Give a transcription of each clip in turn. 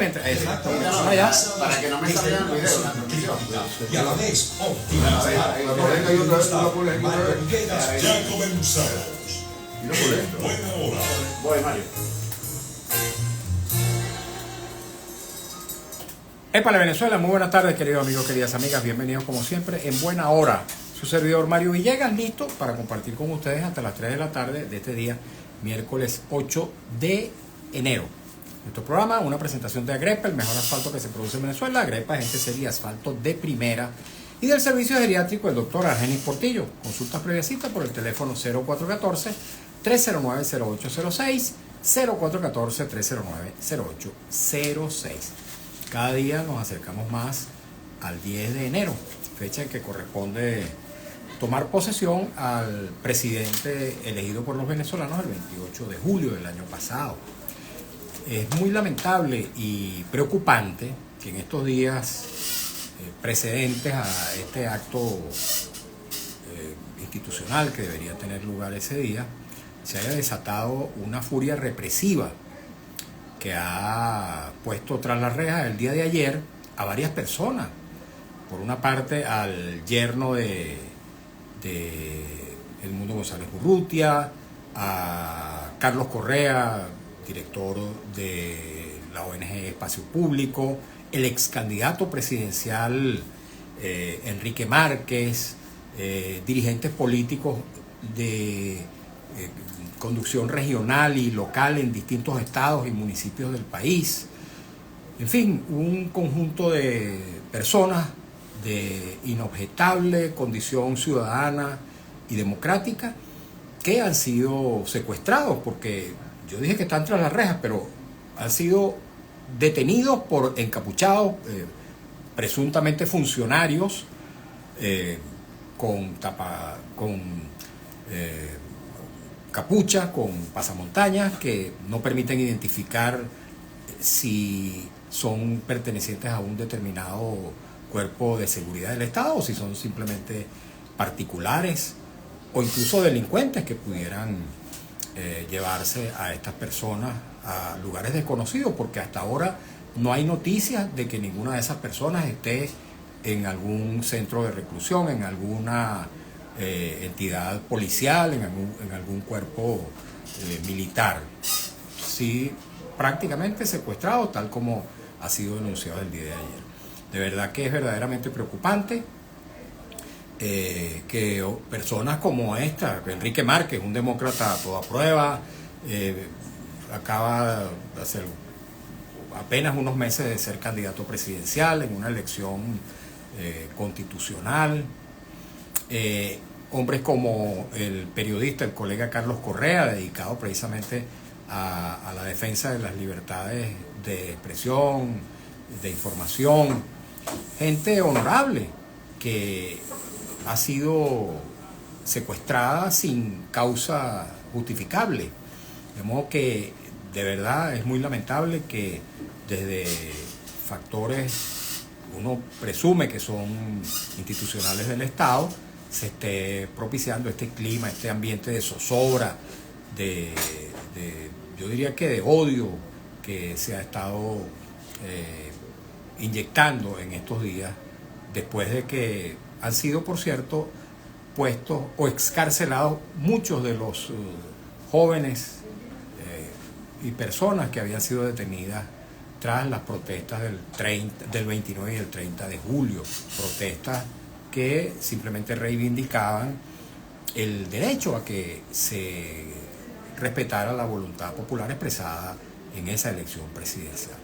Exacto. Para que no me salgan los videos, la transmisión. Y a la vez optimizar. Ya comenzamos. Buena hora. Voy, Mario. Épale Venezuela, muy buenas tardes queridos amigos, queridas amigas, bienvenidos como siempre en Buena Hora. Su servidor Mario Villegas, listo para compartir con ustedes hasta las 3 de la tarde de este día, miércoles 8 de enero. Nuestro programa, una presentación de Agrepa, el mejor asfalto que se produce en Venezuela. Agrepa, gente seria, asfalto de primera. Y del servicio geriátrico, el doctor Argenis Portillo. Consultas previa cita por el teléfono 0414-309-0806, 0414-309-0806. Cada día nos acercamos más al 10 de enero, fecha en que corresponde tomar posesión al presidente elegido por los venezolanos el 28 de julio del año pasado. Es muy lamentable y preocupante que en estos días precedentes a este acto institucional que debería tener lugar ese día, se haya desatado una furia represiva que ha puesto tras las rejas el día de ayer a varias personas. Por una parte al yerno de Edmundo González Urrutia, a Carlos Correa, director de la ONG Espacio Público, el ex candidato presidencial Enrique Márquez, dirigentes políticos de conducción regional y local en distintos estados y municipios del país. En fin, un conjunto de personas de inobjetable condición ciudadana y democrática que han sido secuestrados, porque yo dije que están tras las rejas, pero han sido detenidos por encapuchados, presuntamente funcionarios con capucha, con pasamontañas que no permiten identificar si son pertenecientes a un determinado cuerpo de seguridad del Estado o si son simplemente particulares o incluso delincuentes que pudieran llevarse a estas personas a lugares desconocidos, porque hasta ahora no hay noticias de que ninguna de esas personas esté en algún centro de reclusión, en alguna entidad policial, en algún cuerpo militar. Sí, prácticamente secuestrados, tal como ha sido denunciado el día de ayer. De verdad que es verdaderamente preocupante que personas como esta, Enrique Márquez, un demócrata a toda prueba, acaba de hacer apenas unos meses de ser candidato presidencial en una elección constitucional. Hombres como el periodista, el colega Carlos Correa, dedicado precisamente a la defensa de las libertades de expresión, de información, gente honorable que ha sido secuestrada sin causa justificable. De modo que de verdad es muy lamentable que desde factores uno presume que son institucionales del Estado se esté propiciando este clima, este ambiente de zozobra, yo diría que de odio que se ha estado inyectando en estos días, después de que han sido, por cierto, puestos o excarcelados muchos de los jóvenes y personas que habían sido detenidas tras las protestas del 29 y el 30 de julio, protestas que simplemente reivindicaban el derecho a que se respetara la voluntad popular expresada en esa elección presidencial.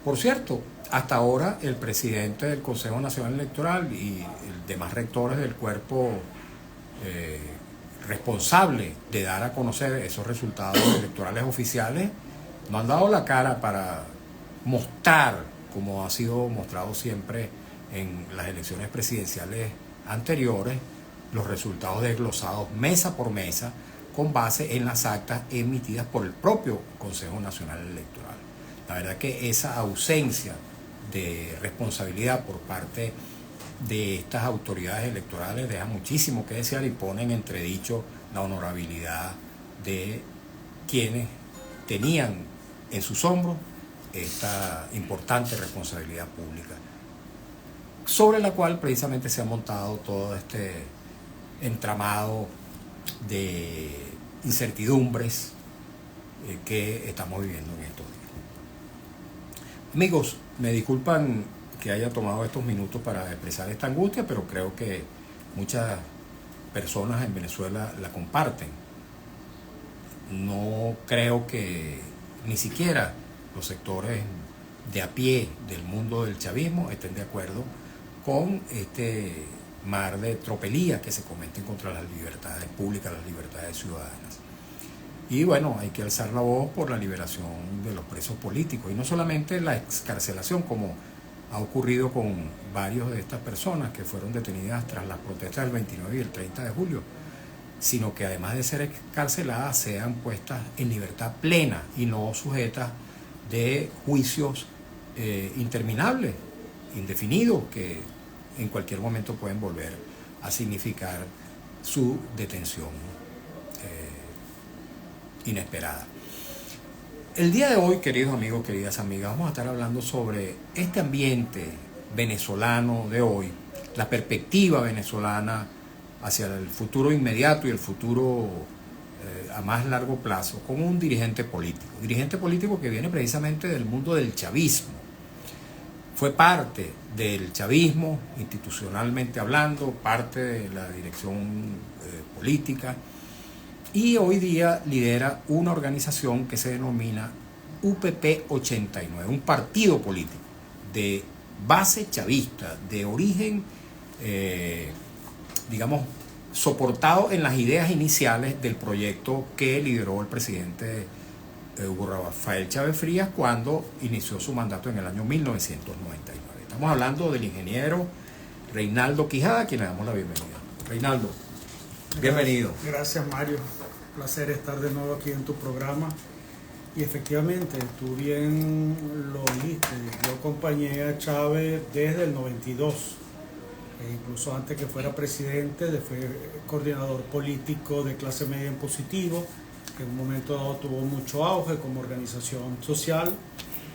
Por cierto, hasta ahora el presidente del Consejo Nacional Electoral y demás rectores del cuerpo responsable de dar a conocer esos resultados electorales oficiales no han dado la cara para mostrar, como ha sido mostrado siempre en las elecciones presidenciales anteriores, los resultados desglosados mesa por mesa con base en las actas emitidas por el propio Consejo Nacional Electoral. La verdad que esa ausencia de responsabilidad por parte de estas autoridades electorales deja muchísimo que desear y pone en entredicho la honorabilidad de quienes tenían en sus hombros esta importante responsabilidad pública, sobre la cual precisamente se ha montado todo este entramado de incertidumbres que estamos viviendo en estos días. Amigos, me disculpan que haya tomado estos minutos para expresar esta angustia, pero creo que muchas personas en Venezuela la comparten. No creo que ni siquiera los sectores de a pie del mundo del chavismo estén de acuerdo con este mar de tropelías que se cometen contra las libertades públicas, las libertades ciudadanas. Y bueno, hay que alzar la voz por la liberación de los presos políticos, y no solamente la excarcelación, como ha ocurrido con varios de estas personas que fueron detenidas tras las protestas del 29 y el 30 de julio, sino que además de ser excarceladas sean puestas en libertad plena y no sujetas de juicios interminables, indefinidos, que en cualquier momento pueden volver a significar su detención inesperada. El día de hoy, queridos amigos, queridas amigas, vamos a estar hablando sobre este ambiente venezolano de hoy, la perspectiva venezolana hacia el futuro inmediato y el futuro a más largo plazo, como un dirigente político que viene precisamente del mundo del chavismo. Fue parte del chavismo, institucionalmente hablando, parte de la dirección política, y hoy día lidera una organización que se denomina UPP 89, un partido político de base chavista, de origen, digamos, soportado en las ideas iniciales del proyecto que lideró el presidente Hugo Rafael Chávez Frías cuando inició su mandato en el año 1999. Estamos hablando del ingeniero Reinaldo Quijada, a quien le damos la bienvenida. Reinaldo, bienvenido. Gracias, Mario. Un placer estar de nuevo aquí en tu programa. Y efectivamente, tú bien lo dijiste, yo acompañé a Chávez desde el 92, incluso antes que fuera presidente, fue coordinador político de Clase Media en Positivo, que en un momento dado tuvo mucho auge como organización social.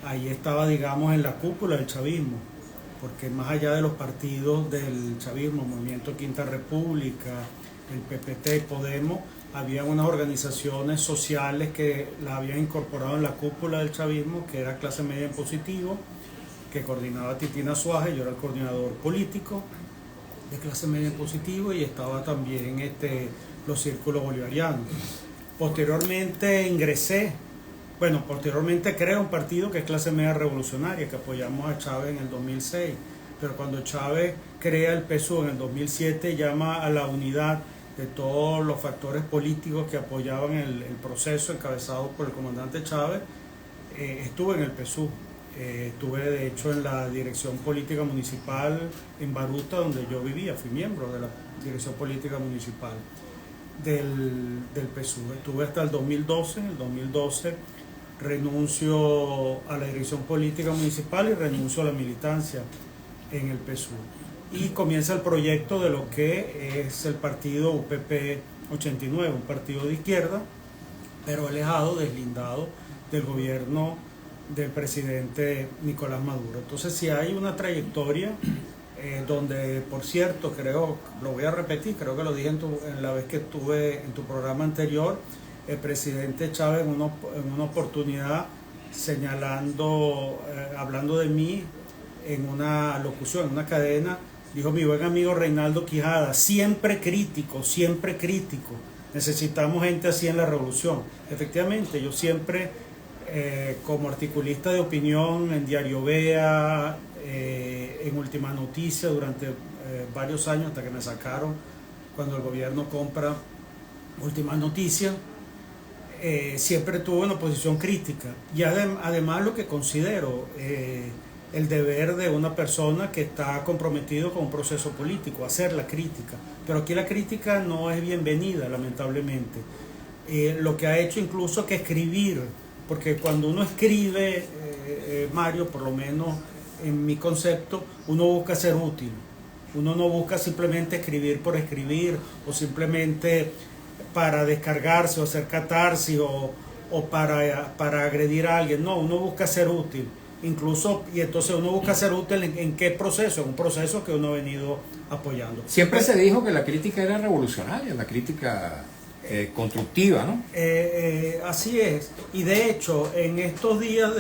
Ahí estaba, digamos, en la cúpula del chavismo, porque más allá de los partidos del chavismo, Movimiento Quinta República, el PPT y Podemos, había unas organizaciones sociales que la habían incorporado en la cúpula del chavismo, que era Clase Media en Positivo, que coordinaba Titina Suárez. Yo era el coordinador político de Clase Media en Positivo, y estaba también los círculos bolivarianos. Posteriormente posteriormente creé un partido que es Clase Media Revolucionaria, que apoyamos a Chávez en el 2006, pero cuando Chávez crea el PSUV en el 2007, llama a la unidad de todos los factores políticos que apoyaban el proceso encabezado por el comandante Chávez. Estuve en el PSUV, estuve de hecho en la dirección política municipal en Baruta, donde yo vivía, fui miembro de la dirección política municipal del PSUV. Estuve hasta el 2012, en el 2012 renuncio a la dirección política municipal y renuncio a la militancia en el PSUV. Y comienza el proyecto de lo que es el partido UPP 89, un partido de izquierda, pero alejado, deslindado del gobierno del presidente Nicolás Maduro. Entonces, si hay una trayectoria donde, por cierto, creo, lo voy a repetir, creo que lo dije en la vez que estuve en tu programa anterior, el presidente Chávez en una oportunidad señalando, hablando de mí en una locución, en una cadena, dijo: mi buen amigo Reinaldo Quijada, siempre crítico, necesitamos gente así en la revolución. Efectivamente, yo siempre, como articulista de opinión en Diario Vea, en Última Noticia, durante varios años, hasta que me sacaron cuando el gobierno compra Última Noticia, siempre tuve una posición crítica. Y además lo que considero el deber de una persona que está comprometido con un proceso político, hacer la crítica. Pero aquí la crítica no es bienvenida, lamentablemente. Lo que ha hecho incluso que escribir, porque cuando uno escribe, Mario, por lo menos en mi concepto, uno busca ser útil. Uno no busca simplemente escribir por escribir, o simplemente para descargarse o hacer catarsis o o para agredir a alguien. No, uno busca ser útil. Incluso, y entonces uno busca ser útil en qué proceso, en un proceso que uno ha venido apoyando. Siempre se dijo que la crítica era revolucionaria, la crítica constructiva, ¿no? Así es. Y de hecho, en estos días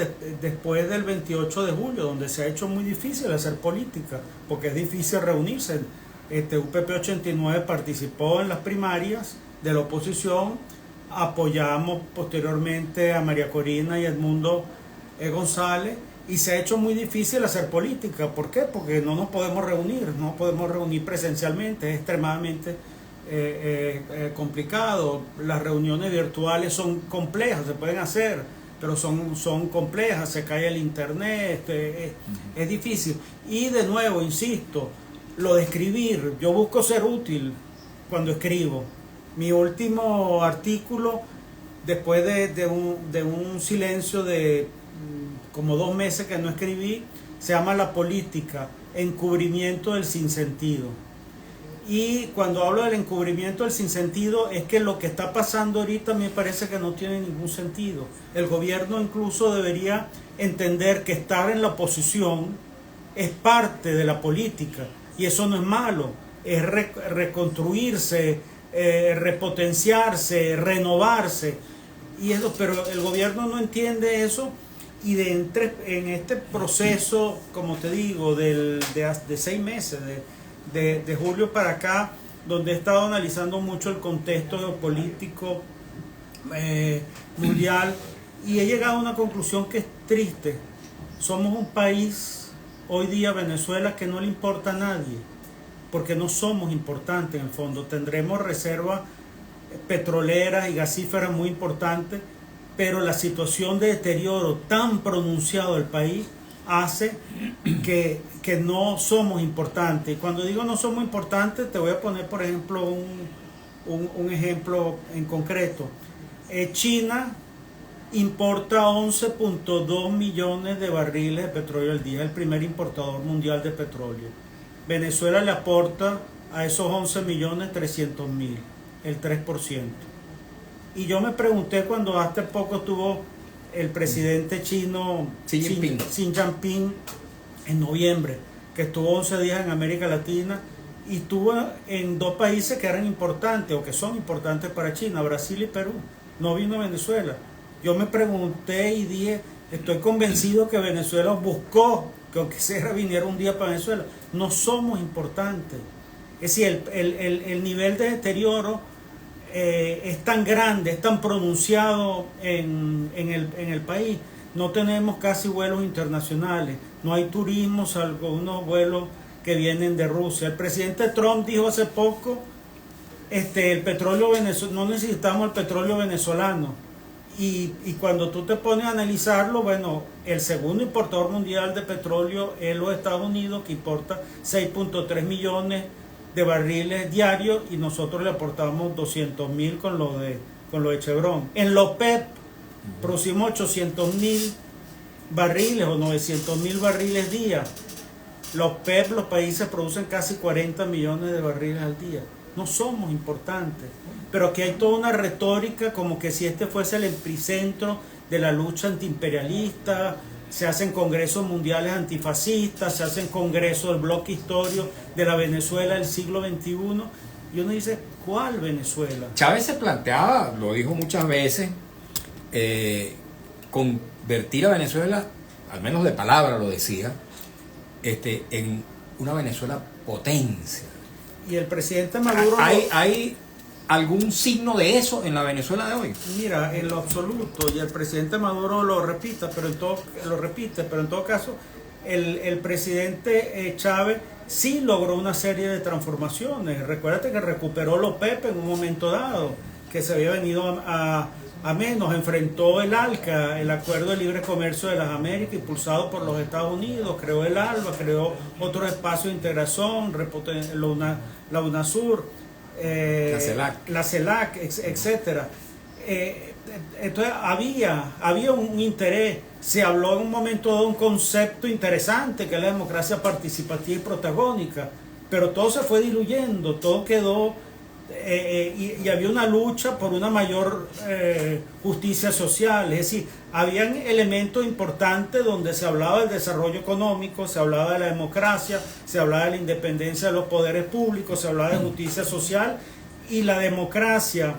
después del 28 de julio, donde se ha hecho muy difícil hacer política, porque es difícil reunirse, UPP 89 participó en las primarias de la oposición, apoyamos posteriormente a María Corina y Edmundo González, y se ha hecho muy difícil hacer política. ¿Por qué? Porque no nos podemos reunir presencialmente, es extremadamente complicado. Las reuniones virtuales son complejas, se pueden hacer, pero son complejas, se cae el internet, es difícil. Y de nuevo, insisto, lo de escribir, yo busco ser útil cuando escribo. Mi último artículo, después de un silencio de como 2 meses que no escribí, se llama La política, encubrimiento del sinsentido. Y cuando hablo del encubrimiento del sinsentido, es que lo que está pasando ahorita me parece que no tiene ningún sentido. El gobierno incluso debería entender que estar en la oposición es parte de la política, y eso no es malo, es reconstruirse, repotenciarse, renovarse, y eso, pero el gobierno no entiende eso. Y en este proceso, como te digo, de 6 meses, de julio para acá, donde he estado analizando mucho el contexto geopolítico mundial, y he llegado a una conclusión que es triste. Somos un país, hoy día Venezuela, que no le importa a nadie, porque no somos importantes en el fondo. Tendremos reservas petroleras y gasíferas muy importantes, pero la situación de deterioro tan pronunciado del país hace que no somos importantes. Y cuando digo no somos importantes, te voy a poner, por ejemplo, un ejemplo en concreto. China importa 11.2 millones de barriles de petróleo al día, es el primer importador mundial de petróleo. Venezuela le aporta a esos 11 millones 300.000, el 3%. Y yo me pregunté cuando hace poco estuvo el presidente chino Xi Jinping en noviembre, que estuvo 11 días en América Latina, y estuvo en 2 países que eran importantes o que son importantes para China, Brasil y Perú. No vino a Venezuela. Yo me pregunté y dije, estoy convencido que Venezuela buscó que aunque sea viniera un día para Venezuela. No somos importantes. Es decir, el nivel de deterioro es tan grande, es tan pronunciado en el país. No tenemos casi vuelos internacionales, no hay turismo salvo unos vuelos que vienen de Rusia. El presidente Trump dijo hace poco, el petróleo no necesitamos el petróleo venezolano. Y cuando tú te pones a analizarlo, bueno, el segundo importador mundial de petróleo es los Estados Unidos, que importa 6.3 millones de barriles diarios, y nosotros le aportamos 200.000 con lo de Chevron. En la OPEP producimos 800.000 barriles o 900.000 barriles día. La OPEP, los países producen casi 40 millones de barriles al día. No somos importantes, pero aquí hay toda una retórica como que si este fuese el epicentro de la lucha antiimperialista. Se hacen congresos mundiales antifascistas, se hacen congresos del bloque histórico de la Venezuela del siglo XXI, y uno dice, ¿cuál Venezuela? Chávez se planteaba, lo dijo muchas veces, convertir a Venezuela, al menos de palabra lo decía, en una Venezuela potencia. Y el presidente Maduro... ¿Hay algún signo de eso en la Venezuela de hoy? Mira, en lo absoluto, y el presidente Maduro lo repite, pero en todo caso, el presidente Chávez sí logró una serie de transformaciones. Recuérdate que recuperó los OPEP en un momento dado, que se había venido a menos, enfrentó el ALCA, el Acuerdo de Libre Comercio de las Américas, impulsado por los Estados Unidos, creó el ALBA, creó otro espacio de integración, la UNASUR, la CELAC, etcétera. Entonces había un interés. Se habló en un momento de un concepto interesante que es la democracia participativa y protagónica, pero todo se fue diluyendo, todo quedó y había una lucha por una mayor justicia social. Es decir, habían elementos importantes donde se hablaba del desarrollo económico, se hablaba de la democracia, se hablaba de la independencia de los poderes públicos, se hablaba de justicia social, y la democracia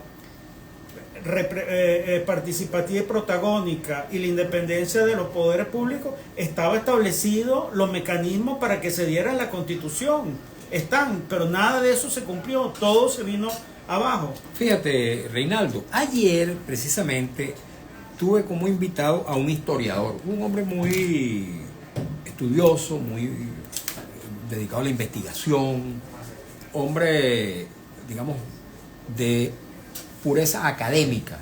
participativa y protagónica y la independencia de los poderes públicos, estaba establecido los mecanismos para que se diera en la Constitución. Están, pero nada de eso se cumplió, todo se vino abajo. Fíjate, Reinaldo, ayer precisamente tuve como invitado a un historiador, un hombre muy estudioso, muy dedicado a la investigación, hombre, digamos, de pureza académica,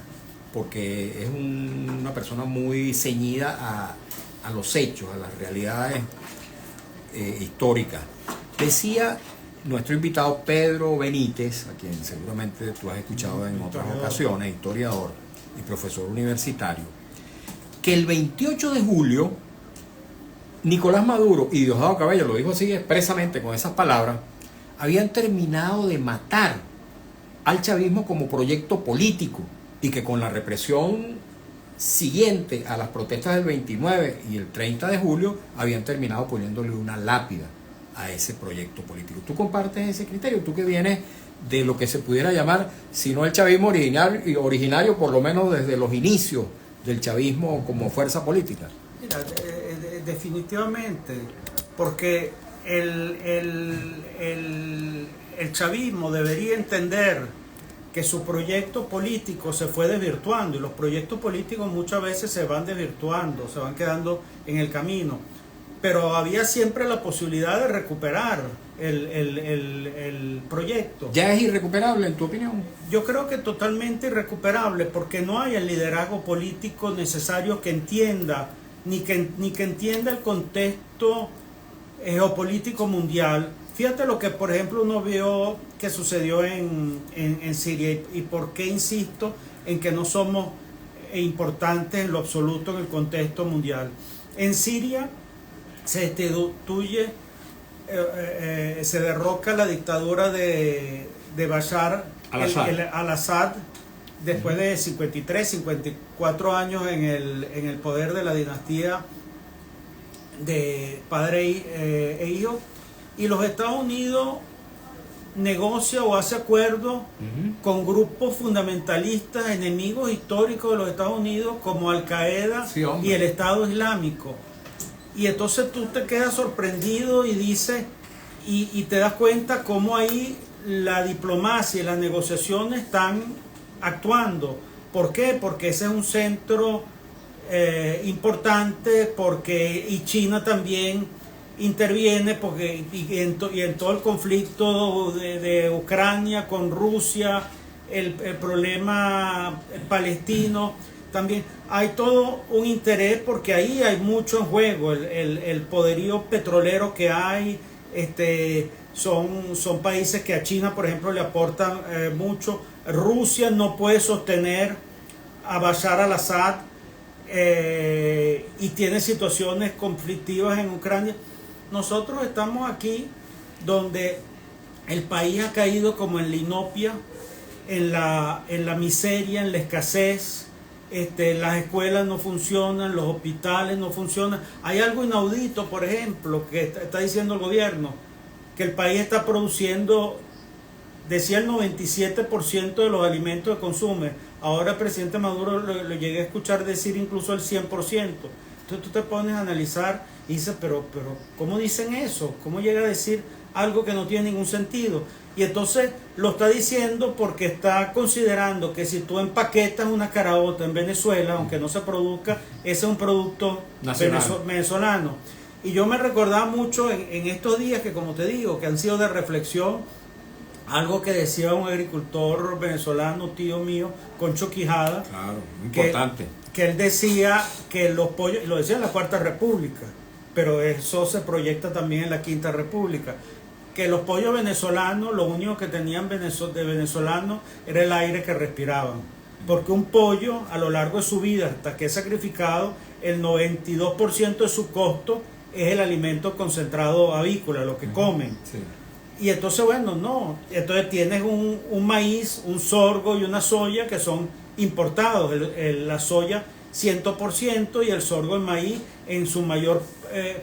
porque es una persona muy ceñida a los hechos, a las realidades históricas. Decía nuestro invitado Pedro Benítez, a quien seguramente tú has escuchado en otras ocasiones, historiador y profesor universitario, que el 28 de julio Nicolás Maduro y Diosdado Cabello, lo dijo así expresamente con esas palabras, habían terminado de matar al chavismo como proyecto político, y que con la represión siguiente a las protestas del 29 y el 30 de julio habían terminado poniéndole una lápida a ese proyecto político. ¿Tú compartes ese criterio? Tú que vienes de lo que se pudiera llamar, si no el chavismo originario, por lo menos desde los inicios del chavismo como fuerza política. Mira, definitivamente, porque el chavismo debería entender que su proyecto político se fue desvirtuando, y los proyectos políticos muchas veces se van desvirtuando, se van quedando en el camino, pero había siempre la posibilidad de recuperar el proyecto. ¿Ya es irrecuperable en tu opinión? Yo creo que totalmente irrecuperable, porque no hay el liderazgo político necesario que entienda, ni que entienda el contexto geopolítico mundial. Fíjate lo que, por ejemplo, uno vio que sucedió en Siria, y por qué insisto en que no somos importantes en lo absoluto en el contexto mundial. En Siria se destituye, se derroca la dictadura de Bashar al-Assad después de 53, 54 años en el poder de la dinastía de padre e hijo. Y los Estados Unidos negocia o hace acuerdos con grupos fundamentalistas, enemigos históricos de los Estados Unidos, como Al-Qaeda y el Estado Islámico. Y entonces tú te quedas sorprendido y dices, y te das cuenta cómo ahí la diplomacia y las negociaciones están actuando. ¿Por qué? Porque ese es un centro importante, y China también interviene, porque y en todo el conflicto de Ucrania con Rusia, el problema palestino, también hay todo un interés, porque ahí hay mucho en juego, el poderío petrolero que hay, son países que a China, por ejemplo, le aportan mucho. Rusia no puede sostener a Bashar al-Assad, y tiene situaciones conflictivas en Ucrania. Nosotros estamos aquí donde el país ha caído como en la inopia, en la miseria, en la escasez. Las escuelas no funcionan, los hospitales no funcionan. Hay algo inaudito, por ejemplo, que está diciendo el gobierno, que el país está produciendo, decía, el 97% de los alimentos que consume. Ahora el presidente Maduro lo llegué a escuchar decir incluso el 100%. Entonces tú te pones a analizar y dices, pero ¿cómo dicen eso? ¿Cómo llega a decir algo que no tiene ningún sentido? Y entonces lo está diciendo porque está considerando que si tú empaquetas una caraota en Venezuela, aunque no se produzca, ese es un producto venezolano. Y yo me recordaba mucho en estos días que, como te digo, que han sido de reflexión, algo que decía un agricultor venezolano, tío mío, Concho Quijada. Claro, importante. Que él decía que los pollos, lo decía en la Cuarta República, pero eso se proyecta también en la Quinta República, que los pollos venezolanos, lo único que tenían de venezolano era el aire que respiraban. Porque un pollo, a lo largo de su vida, hasta que es sacrificado, el 92% de su costo es el alimento concentrado avícola, lo que comen. Sí. Y entonces, bueno, no. Entonces tienes un maíz, un sorgo y una soya que son importados. La soya 100% y el sorgo, el maíz en su mayor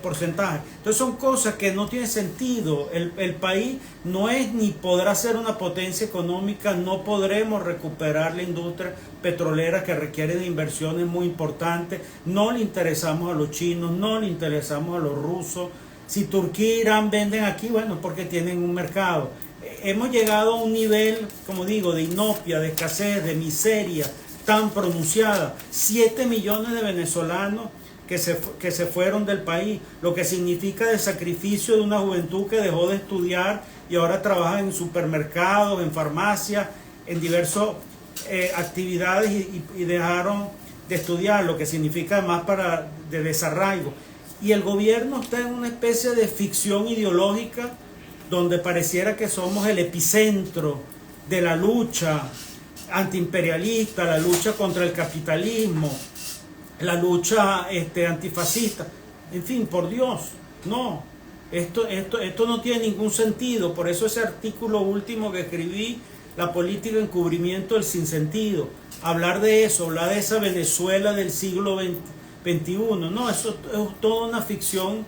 porcentaje. Entonces son cosas que no tienen sentido. El país no es ni podrá ser una potencia económica, no podremos recuperar la industria petrolera que requiere de inversiones muy importantes. No le interesamos a los chinos, no le interesamos a los rusos. Si Turquía e Irán venden aquí, bueno, porque tienen un mercado. Hemos llegado a un nivel, como digo, de inopia, de escasez, de miseria tan pronunciada. 7 millones de venezolanos que se fueron del país, lo que significa el sacrificio de una juventud que dejó de estudiar y ahora trabaja en supermercados, en farmacias, en diversas actividades y dejaron de estudiar, lo que significa además de desarraigo. Y el gobierno está en una especie de ficción ideológica donde pareciera que somos el epicentro de la lucha antiimperialista, la lucha contra el capitalismo, la lucha antifascista. En fin, por Dios, no. Esto no tiene ningún sentido. Por eso ese artículo último que escribí, La política de encubrimiento del sinsentido, hablar de eso, hablar de esa Venezuela del siglo XXI, no, eso es toda una ficción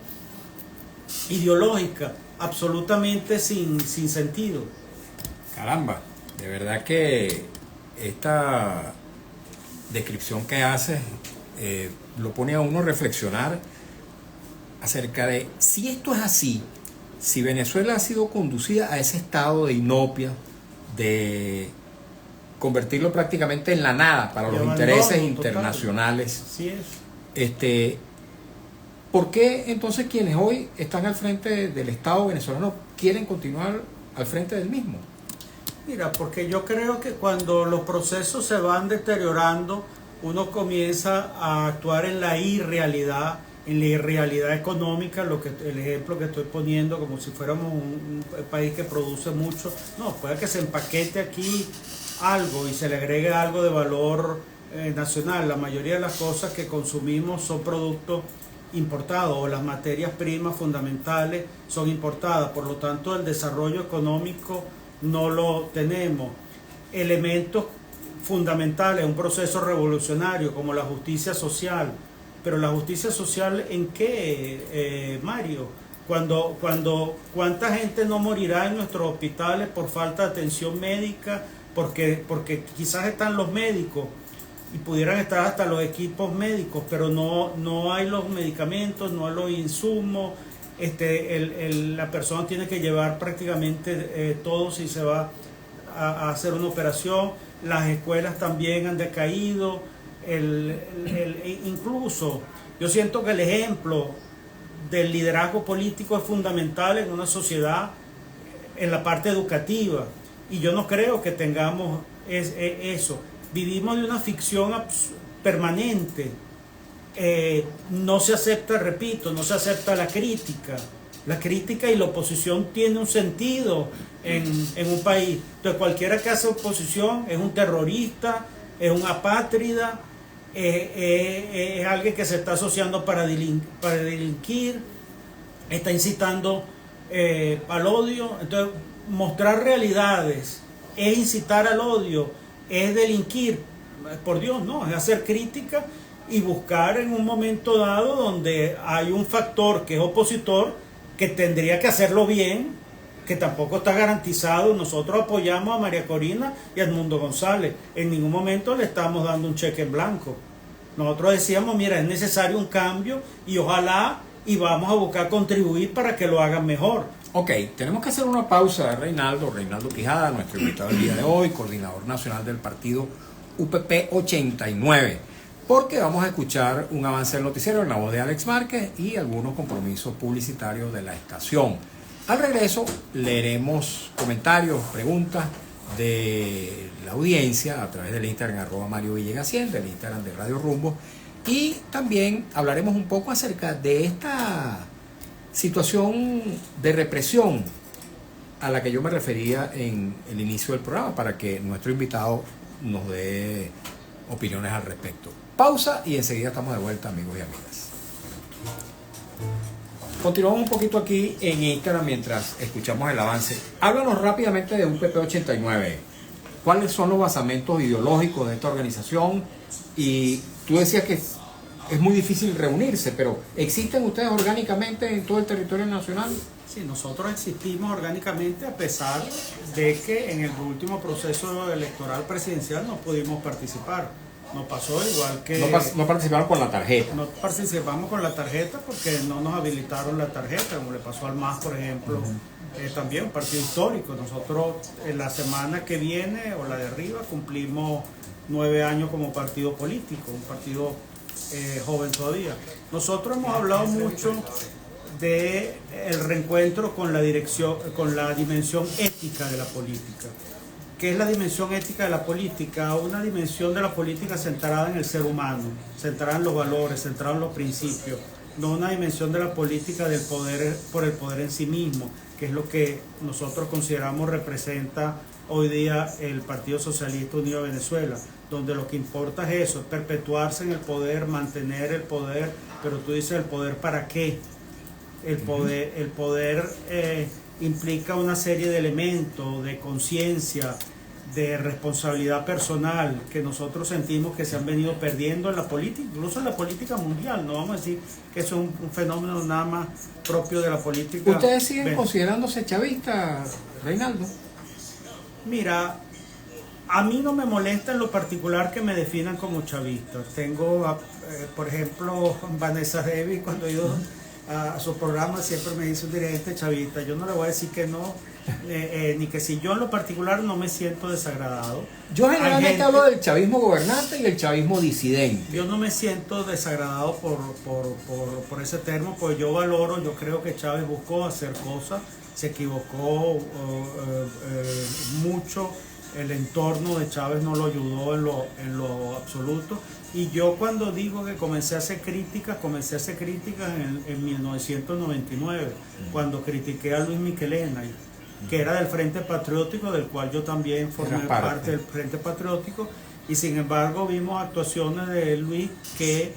ideológica, absolutamente sin sentido. Caramba, de verdad que esta descripción que haces lo pone a uno a reflexionar acerca de si esto es así, si Venezuela ha sido conducida a ese estado de inopia, de convertirlo prácticamente en la nada para los intereses internacionales. Así es. ¿Por qué entonces quienes hoy están al frente del Estado venezolano quieren continuar al frente del mismo? Mira, porque yo creo que cuando los procesos se van deteriorando, uno comienza a actuar en la irrealidad económica, el ejemplo que estoy poniendo, como si fuéramos un país que produce mucho. No, puede que se empaquete aquí algo y se le agregue algo de valor nacional. La mayoría de las cosas que consumimos son productos importados o las materias primas fundamentales son importadas, por lo tanto el desarrollo económico no lo tenemos. Elementos fundamentales, un proceso revolucionario como la justicia social, pero la justicia social ¿en qué, Mario? ¿Cuánta gente no morirá en nuestros hospitales por falta de atención médica? Porque quizás están los médicos y pudieran estar hasta los equipos médicos, pero no hay los medicamentos, no hay los insumos. La persona tiene que llevar prácticamente todo si se va a hacer una operación. Las escuelas también han decaído. Incluso yo siento que el ejemplo del liderazgo político es fundamental en una sociedad, en la parte educativa, y yo no creo que tengamos eso. Vivimos de una ficción permanente. No se acepta, repito, no se acepta la crítica. La crítica y la oposición tiene un sentido en un país. Entonces cualquiera que hace oposición es un terrorista, es un apátrida, es alguien que se está asociando para delinquir, está incitando al odio. Entonces mostrar realidades es incitar al odio, es delinquir. Por Dios, no, es hacer crítica y buscar en un momento dado donde hay un factor que es opositor, que tendría que hacerlo bien, que tampoco está garantizado. Nosotros apoyamos a María Corina y a Edmundo González, en ningún momento le estamos dando un cheque en blanco. Nosotros decíamos, mira, es necesario un cambio y ojalá, y vamos a buscar contribuir para que lo hagan mejor. Ok, tenemos que hacer una pausa. Reinaldo Quijada, nuestro invitado del día de hoy, coordinador nacional del partido UPP 89, porque vamos a escuchar un avance del noticiero en la voz de Alex Márquez y algunos compromisos publicitarios de la estación. Al regreso leeremos comentarios, preguntas de la audiencia a través del Instagram @MarioVillegas100, del Instagram de Radio Rumbo, y también hablaremos un poco acerca de esta situación de represión a la que yo me refería en el inicio del programa, para que nuestro invitado nos dé opiniones al respecto. Pausa y enseguida estamos de vuelta, amigos y amigas. Continuamos un poquito aquí en Instagram mientras escuchamos el avance. Háblanos rápidamente de UPP 89. ¿Cuáles son los basamentos ideológicos de esta organización? Y tú decías que es muy difícil reunirse, pero ¿existen ustedes orgánicamente en todo el territorio nacional? Sí, nosotros existimos orgánicamente a pesar de que en el último proceso electoral presidencial no pudimos participar. Nos pasó igual que... No participaron con la tarjeta. No participamos con la tarjeta porque no nos habilitaron la tarjeta, como le pasó al MAS, por ejemplo. También un partido histórico. Nosotros en la semana que viene o la de arriba cumplimos 9 años como partido político, un partido joven todavía. Nosotros hemos hablado mucho de el reencuentro con la dimensión ética de la política. ¿Qué es la dimensión ética de la política? Una dimensión de la política centrada en el ser humano, centrada en los valores, centrada en los principios, no una dimensión de la política del poder por el poder en sí mismo, que es lo que nosotros consideramos representa hoy día el Partido Socialista Unido de Venezuela, donde lo que importa es eso, es perpetuarse en el poder, mantener el poder, pero tú dices el poder ¿para qué? El poder implica una serie de elementos, de conciencia, de responsabilidad personal que nosotros sentimos que se han venido perdiendo en la política, incluso en la política mundial. No vamos a decir que eso es un fenómeno nada más propio de la política. ¿Ustedes siguen considerándose chavistas, Reinaldo? Mira, a mí no me molesta en lo particular que me definan como chavista. Tengo, por ejemplo, Vanessa Davis, cuando yo a su programa siempre me dice un dirigente chavista. Yo no le voy a decir que no, ni que si yo en lo particular no me siento desagradado. Yo generalmente hablo del chavismo gobernante y el chavismo disidente. Yo no me siento desagradado por ese término, porque yo valoro, yo creo que Chávez buscó hacer cosas, se equivocó mucho. El entorno de Chávez no lo ayudó en lo absoluto. Y yo cuando digo que comencé a hacer críticas en 1999, cuando critiqué a Luis Michelena, que era del Frente Patriótico, del cual yo también formé parte del Frente Patriótico, y sin embargo vimos actuaciones de Luis que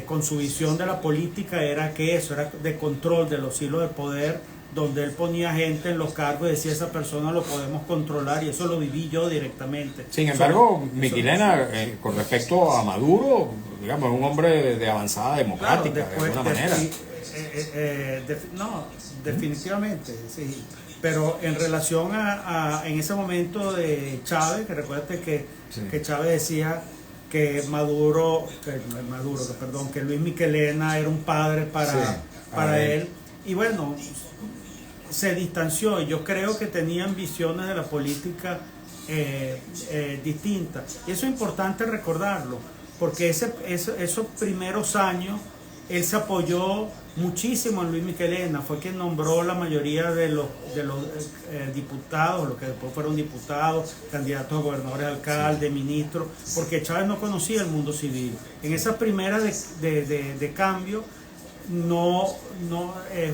con su visión de la política era de control de los hilos de poder, donde él ponía gente en los cargos y decía esa persona lo podemos controlar, y eso lo viví yo directamente. Sin embargo, Michelena, con respecto a Maduro, digamos, es un hombre de avanzada democrática, claro, de alguna manera. No, definitivamente, sí. Pero en relación en ese momento de Chávez, que recuérdate que Chávez decía que que Luis Michelena era un padre para él, y bueno, se distanció, y yo creo que tenían visiones de la política distintas, y eso es importante recordarlo, porque esos primeros años él se apoyó muchísimo en Luis Michelena, fue quien nombró la mayoría de los diputados, los que después fueron diputados, candidatos a gobernadores, alcaldes, ministros, porque Chávez no conocía el mundo civil. En esas primeras de cambio,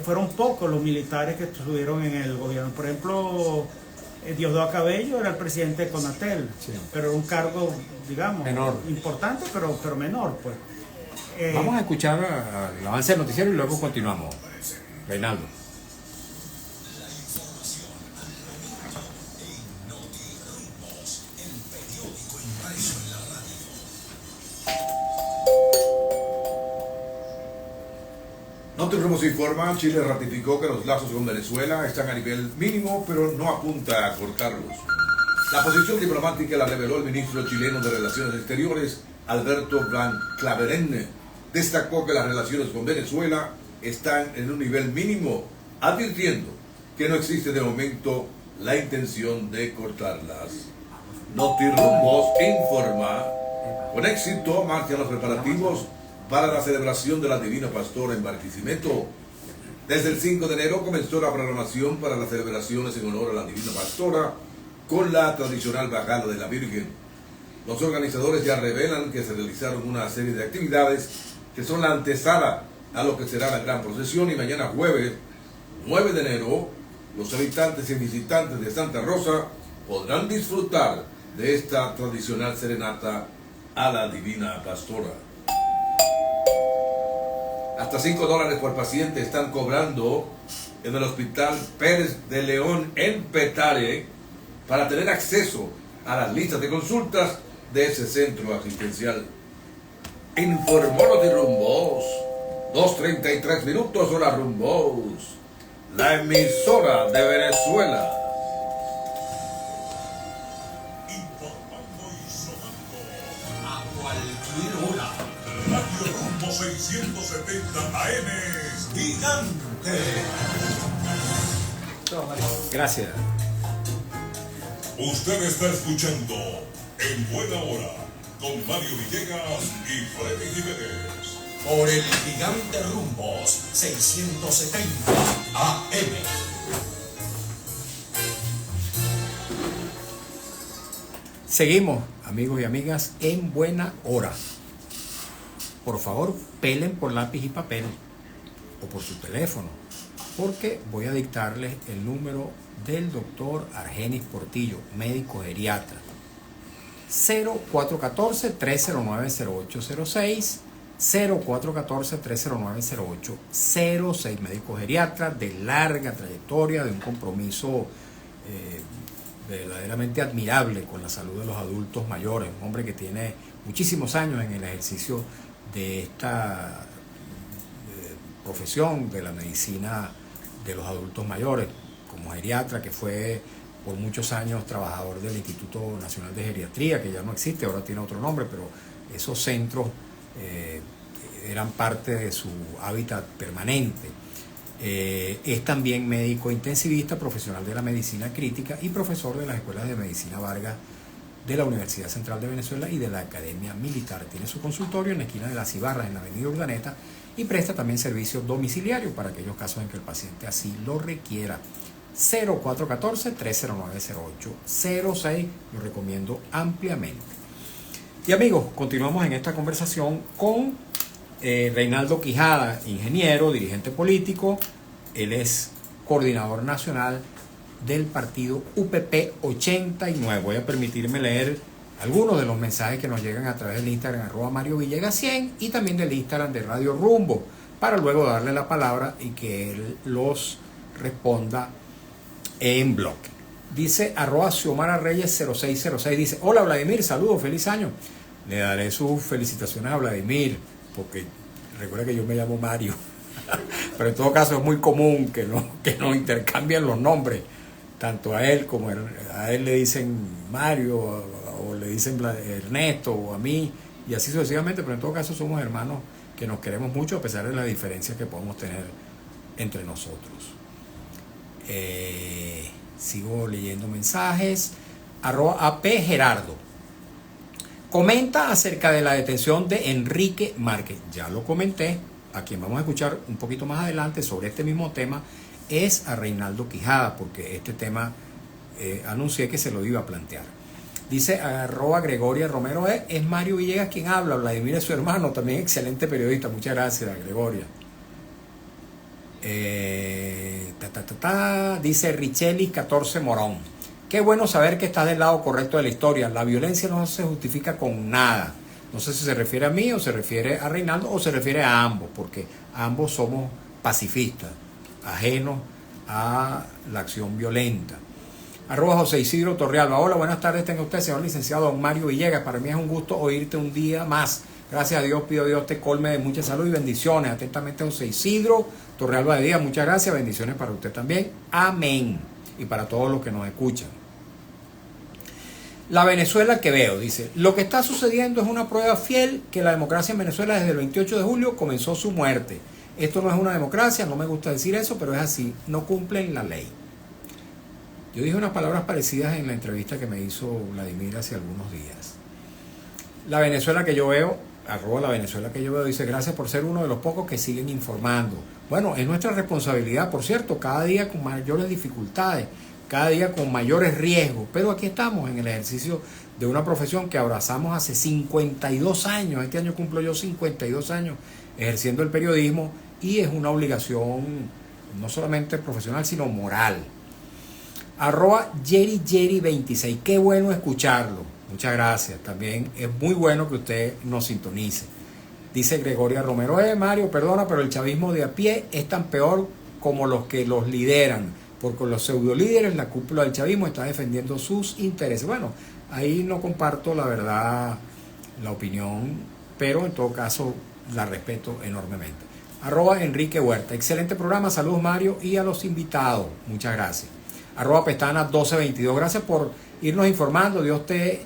fueron pocos los militares que estuvieron en el gobierno. Por ejemplo, Diosdado Cabello era el presidente de Conatel, sí, pero era un cargo, digamos, menor, importante, pero menor, pues. Vamos a escuchar el avance del noticiero y luego continuamos. Reinaldo. Notirrumos informa, Chile ratificó que los lazos con Venezuela están a nivel mínimo, pero no apunta a cortarlos. La posición diplomática la reveló el ministro chileno de Relaciones Exteriores, Alberto Van Claveren. Destacó que las relaciones con Venezuela están en un nivel mínimo, advirtiendo que no existe de momento la intención de cortarlas. Notirrumos informa, con éxito marchan los preparativos para la celebración de la Divina Pastora en Barquisimeto. Desde el 5 de enero comenzó la programación para las celebraciones en honor a la Divina Pastora con la tradicional bajada de la Virgen. Los organizadores ya revelan que se realizaron una serie de actividades que son la antesala a lo que será la gran procesión, y mañana jueves 9 de enero los habitantes y visitantes de Santa Rosa podrán disfrutar de esta tradicional serenata a la Divina Pastora. Hasta $5 por paciente están cobrando en el Hospital Pérez de León en Petare para tener acceso a las listas de consultas de ese centro asistencial. Informó Notirumbos. 2:33 minutos, hora Rumbos. La emisora de Venezuela. Informando y sonando a cualquier hora. Radio Rumbo 670 AM. Gigante. Gracias. Usted está escuchando En Buena Hora con Mario Villegas y Freddy Jiménez por el Gigante Rumbos 670 AM. Seguimos, amigos y amigas, en buena hora. Por favor, pelen por lápiz y papel o por su teléfono, porque voy a dictarles el número del doctor Argenis Portillo, médico geriatra. 0414-309-0806, 0414-309-0806, médico geriatra de larga trayectoria, de un compromiso verdaderamente admirable con la salud de los adultos mayores, un hombre que tiene muchísimos años en el ejercicio de esta profesión de la medicina de los adultos mayores, como geriatra, que fue por muchos años trabajador del Instituto Nacional de Geriatría, que ya no existe, ahora tiene otro nombre, pero esos centros eran parte de su hábitat permanente. Es también médico intensivista, profesional de la medicina crítica y profesor de las escuelas de medicina Vargas de la Universidad Central de Venezuela y de la Academia Militar. Tiene su consultorio en la esquina de Las Ibarras, en la avenida Urdaneta, y presta también servicio domiciliario para aquellos casos en que el paciente así lo requiera. 0414-309-0806, lo recomiendo ampliamente. Y amigos, continuamos en esta conversación con Reinaldo Quijada, ingeniero, dirigente político. Él es coordinador nacional del partido UPP 89. Voy a permitirme leer algunos de los mensajes que nos llegan a través del Instagram @MarioVillegas100 y también del Instagram de Radio Rumbo, para luego darle la palabra y que él los responda en bloque. Dice @XiomaraReyes0606, dice: hola Vladimir, saludos, feliz año. Le daré sus felicitaciones a Vladimir, porque recuerda que yo me llamo Mario. Pero en todo caso es muy común que nos intercambien los nombres, tanto a él como a él le dicen Mario o le dicen Ernesto o a mí, y así sucesivamente, pero en todo caso somos hermanos que nos queremos mucho a pesar de las diferencias que podemos tener entre nosotros. Sigo leyendo mensajes. @APGerardo comenta acerca de la detención de Enrique Márquez. Ya lo comenté. A quien vamos a escuchar un poquito más adelante sobre este mismo tema es a Reinaldo Quijada, porque este tema anuncié que se lo iba a plantear. Dice @Gregoria Romero, es Mario Villegas quien habla, Vladimir es su hermano, también excelente periodista. Muchas gracias, Gregoria. Dice Richeli 14 Morón: qué bueno saber que estás del lado correcto de la historia. La violencia no se justifica con nada. No sé si se refiere a mí o se refiere a Reinaldo o se refiere a ambos, porque ambos somos pacifistas, ajenos a la acción violenta. @José Isidro Torrealba: hola, buenas tardes, tenga usted, señor licenciado don Mario Villegas. Para mí es un gusto oírte un día más. Gracias a Dios, pido a Dios te colme de mucha salud y bendiciones. Atentamente, José Isidro Torrealba de Díaz. Muchas gracias, bendiciones para usted también. Amén. Y para todos los que nos escuchan. La Venezuela que veo, dice: lo que está sucediendo es una prueba fiel que la democracia en Venezuela desde el 28 de julio comenzó su muerte. Esto no es una democracia, no me gusta decir eso, pero es así, no cumplen la ley. Yo dije unas palabras parecidas en la entrevista que me hizo Vladimir hace algunos días. La Venezuela que yo veo, @la Venezuela que yo veo, dice: gracias por ser uno de los pocos que siguen informando. Bueno, es nuestra responsabilidad, por cierto, cada día con mayores dificultades, cada día con mayores riesgos, pero aquí estamos en el ejercicio de una profesión que abrazamos hace 52 años, este año cumplo yo 52 años ejerciendo el periodismo, y es una obligación no solamente profesional, sino moral. @JerryJerry26, qué bueno escucharlo, muchas gracias, también es muy bueno que usted nos sintonice. Dice Gregoria Romero, Mario, perdona, pero el chavismo de a pie es tan peor como los que los lideran, porque los pseudolíderes, la cúpula del chavismo está defendiendo sus intereses. Bueno, ahí no comparto la verdad, la opinión, pero en todo caso la respeto enormemente. @Enrique Huerta, excelente programa, saludos Mario y a los invitados, muchas gracias. @Pestana 1222, gracias por irnos informando, Dios te...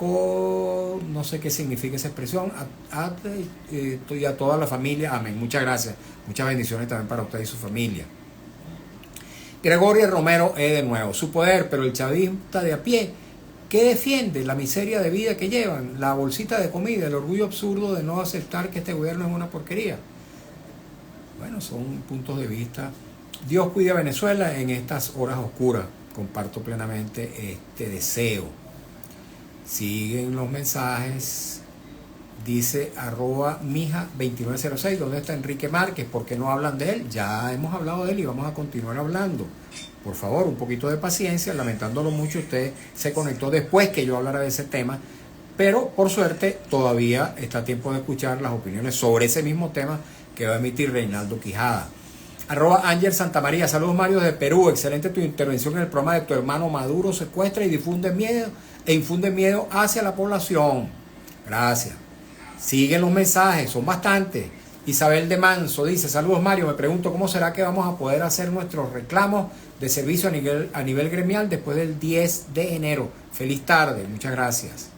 no sé qué significa esa expresión, y a toda la familia, amén, muchas gracias, muchas bendiciones también para usted y su familia. Gregorio Romero de nuevo, su poder, pero el chavista de a pie, ¿qué defiende? La miseria de vida que llevan, la bolsita de comida, el orgullo absurdo de no aceptar que este gobierno es una porquería. Bueno, son puntos de vista. Dios cuide a Venezuela en estas horas oscuras, comparto plenamente este deseo. Siguen los mensajes, dice @mija2906, ¿dónde está Enrique Márquez? ¿Por qué no hablan de él? Ya hemos hablado de él y vamos a continuar hablando. Por favor, un poquito de paciencia, lamentándolo mucho, usted se conectó después que yo hablara de ese tema, pero por suerte todavía está a tiempo de escuchar las opiniones sobre ese mismo tema que va a emitir Reinaldo Quijada. @Ángel Santamaría, saludos Mario de Perú, excelente tu intervención en el programa de tu hermano Maduro secuestra y difunde miedo hacia la población. Gracias. Siguen los mensajes, son bastantes. Isabel de Manso dice, saludos Mario, me pregunto cómo será que vamos a poder hacer nuestros reclamos de servicio a nivel gremial después del 10 de enero. Feliz tarde, muchas gracias.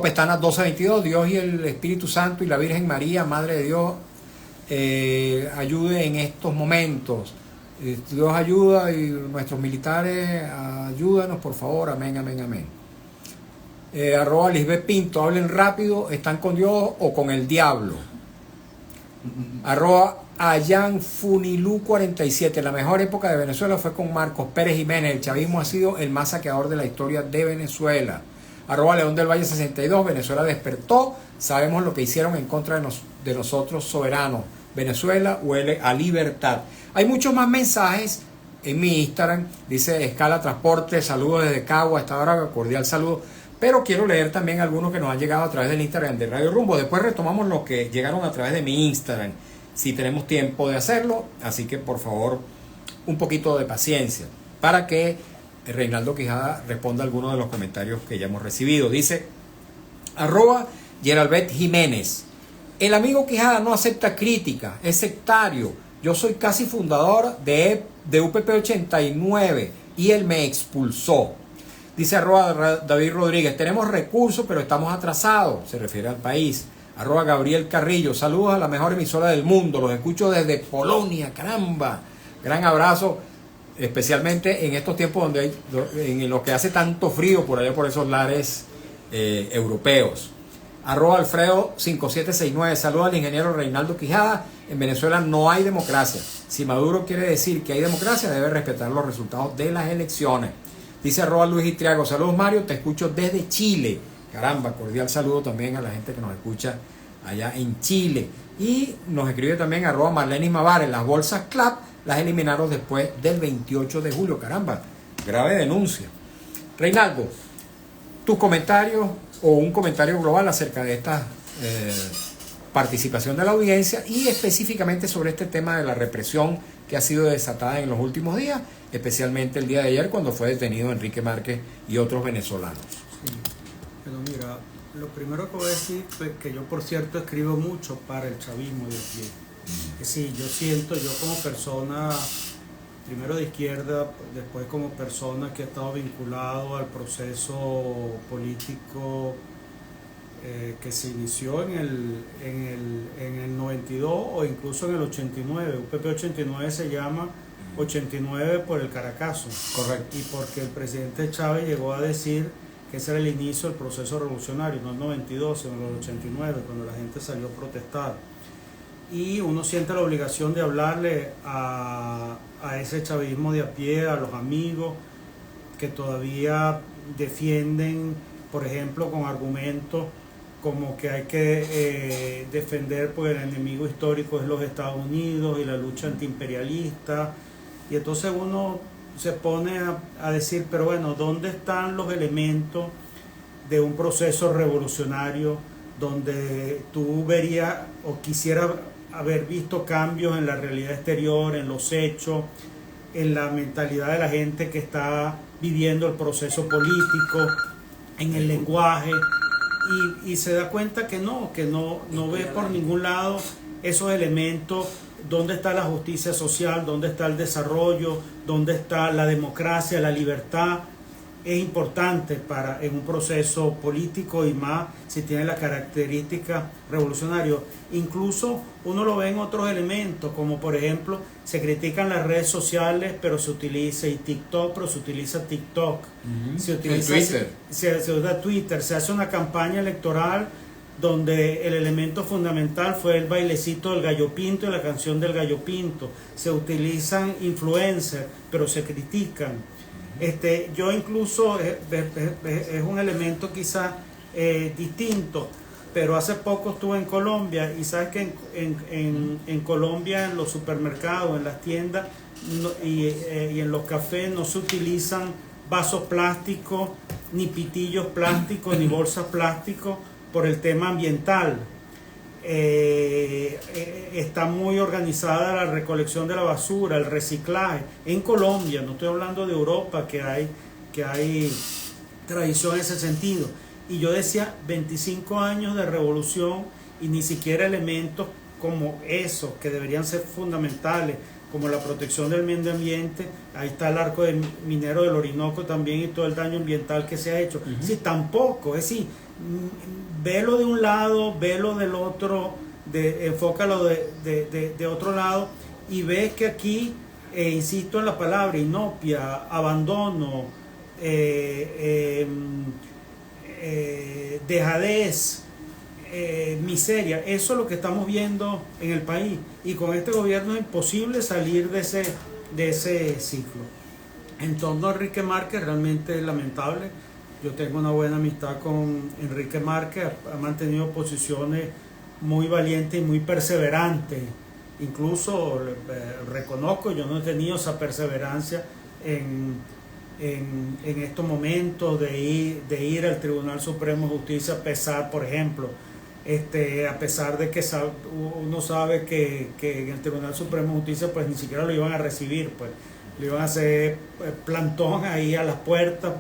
@Pestana 1222, Dios y el Espíritu Santo y la Virgen María, Madre de Dios, ayude en estos momentos. Dios ayuda y nuestros militares ayúdanos por favor, amén, amén, amén. @Lisbeth Pinto, hablen rápido, están con Dios o con el diablo. @Ayan Funilú 47, la mejor época de Venezuela fue con Marcos Pérez Jiménez, el chavismo ha sido el más saqueador de la historia de Venezuela. @León del Valle 62, Venezuela despertó, sabemos lo que hicieron en contra de nosotros soberanos, Venezuela huele a libertad. Hay muchos más mensajes en mi Instagram, dice Escala Transporte, saludos desde Cagua, a esta hora cordial saludo, pero quiero leer también algunos que nos han llegado a través del Instagram de Radio Rumbo, después retomamos los que llegaron a través de mi Instagram, si tenemos tiempo de hacerlo, así que por favor un poquito de paciencia, para que Reinaldo Quijada responda a algunos de los comentarios que ya hemos recibido. Dice, @Geralbert Jiménez, el amigo Quijada no acepta crítica, es sectario, yo soy casi fundador de UPP 89 y él me expulsó. Dice @David Rodríguez, tenemos recursos pero estamos atrasados, se refiere al país. @Gabriel Carrillo, saludos a la mejor emisora del mundo, los escucho desde Polonia, caramba, gran abrazo, especialmente en estos tiempos en los que hace tanto frío por allá por esos lares europeos. @Alfredo 5769, saludos al ingeniero Reinaldo Quijada, en Venezuela no hay democracia, si Maduro quiere decir que hay democracia debe respetar los resultados de las elecciones. Dice @Luis Itriago, saludos Mario, te escucho desde Chile, caramba, cordial saludo también a la gente que nos escucha allá en Chile. Y nos escribe también @Marlenis Mavares, las bolsas CLAP las eliminaron después del 28 de julio, caramba, grave denuncia. Reinaldo, tus comentarios o un comentario global acerca de esta participación de la audiencia y específicamente sobre este tema de la represión que ha sido desatada en los últimos días, especialmente el día de ayer cuando fue detenido Enrique Márquez y otros venezolanos. Sí. Pero mira, lo primero que voy a decir es que yo, por cierto, escribo mucho para el chavismo de aquí. Sí, yo siento, yo como persona, primero de izquierda, después como persona que ha estado vinculado al proceso político que se inició en el 92 o incluso en el 89. UPP 89 se llama 89 por el Caracazo. Correcto. Y porque el presidente Chávez llegó a decir que ese era el inicio del proceso revolucionario, no el 92, sino el 89, cuando la gente salió a protestar. Y uno siente la obligación de hablarle a ese chavismo de a pie, a los amigos que todavía defienden, por ejemplo, con argumentos como que hay que defender, pues el enemigo histórico es los Estados Unidos y la lucha antiimperialista, y entonces uno se pone a decir, pero bueno, ¿dónde están los elementos de un proceso revolucionario donde tú verías o quisieras haber visto cambios en la realidad exterior, en los hechos, en la mentalidad de la gente que está viviendo el proceso político, en el lenguaje, y se da cuenta que no ves por ningún lado esos elementos. ¿Dónde está la justicia social? ¿Dónde está el desarrollo? ¿Dónde está la democracia, la libertad? Es importante en un proceso político, y más si tiene la característica revolucionaria. Incluso uno lo ve en otros elementos, como por ejemplo se critican las redes sociales, pero se utiliza TikTok, pero se utiliza TikTok. Se utiliza Twitter. Se usa Twitter. Se hace una campaña electoral donde el elemento fundamental fue el bailecito del gallo pinto y la canción del gallo pinto. Se utilizan influencers, pero se critican. Yo incluso, es un elemento quizás distinto, pero hace poco estuve en Colombia, y sabes que en Colombia, en los supermercados, en las tiendas y en los cafés, no se utilizan vasos plásticos, ni pitillos plásticos, ni bolsas plásticicos, por el tema ambiental. Está muy organizada la recolección de la basura, el reciclaje en Colombia. No estoy hablando de Europa, que hay tradición en ese sentido. Y yo decía, 25 años de revolución, y ni siquiera elementos como esos que deberían ser fundamentales, como la protección del medio ambiente. Ahí está el arco minero del Orinoco también, y todo el daño ambiental que se ha hecho. Sí, tampoco, es decir, velo de un lado, velo del otro, enfócalo de otro lado, y ves que aquí, insisto en la palabra, inopia, abandono, dejadez, miseria. Eso es lo que estamos viendo en el país, y con este gobierno es imposible salir de ese ciclo. En torno a Enrique Márquez, realmente es lamentable. Yo tengo una buena amistad con Enrique Márquez, ha mantenido posiciones muy valientes y muy perseverantes. Incluso reconozco, yo no he tenido esa perseverancia en estos momentos de ir al Tribunal Supremo de Justicia, a pesar, por ejemplo, a pesar de que uno sabe que en el Tribunal Supremo de Justicia pues ni siquiera lo iban a recibir, pues le iban a hacer plantón ahí a las puertas,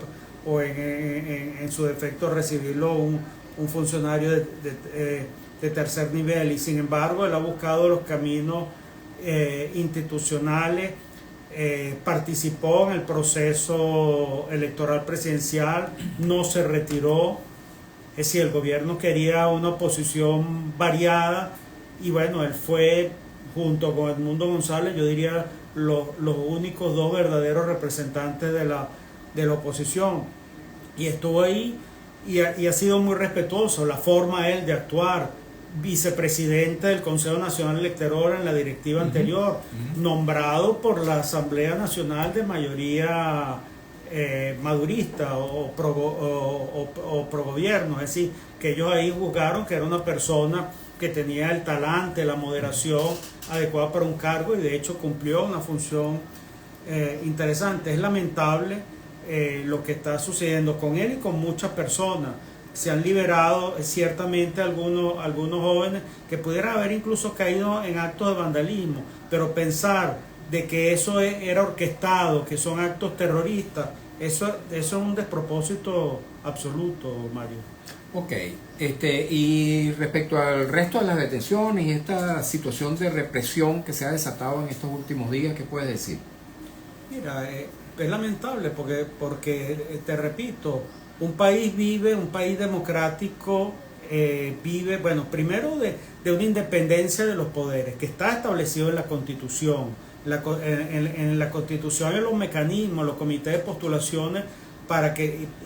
o en su defecto recibirlo un funcionario de tercer nivel. Y sin embargo él ha buscado los caminos institucionales, participó en el proceso electoral presidencial, no se retiró. Es decir, el gobierno quería una oposición variada, y bueno, él fue, junto con Edmundo González, yo diría los únicos dos verdaderos representantes de la oposición, y estuvo ahí, y ha sido muy respetuoso. La forma él de actuar, vicepresidente del Consejo Nacional Electoral en la directiva anterior, nombrado por la Asamblea Nacional de mayoría madurista o pro gobierno, es decir, que ellos ahí juzgaron que era una persona que tenía el talante, la moderación adecuada para un cargo, y de hecho cumplió una función interesante. Es lamentable lo que está sucediendo con él y con muchas personas. Se han liberado ciertamente algunos jóvenes que pudieran haber incluso caído en actos de vandalismo, pero pensar de que eso era orquestado, que son actos terroristas, eso es un despropósito absoluto, Mario. Ok, y respecto al resto de las detenciones y esta situación de represión que se ha desatado en estos últimos días, ¿qué puedes decir? Mira, es lamentable porque te repito, un país democrático vive, bueno, primero de una independencia de los poderes que está establecido en la Constitución. En la Constitución hay los mecanismos, los comités de postulaciones,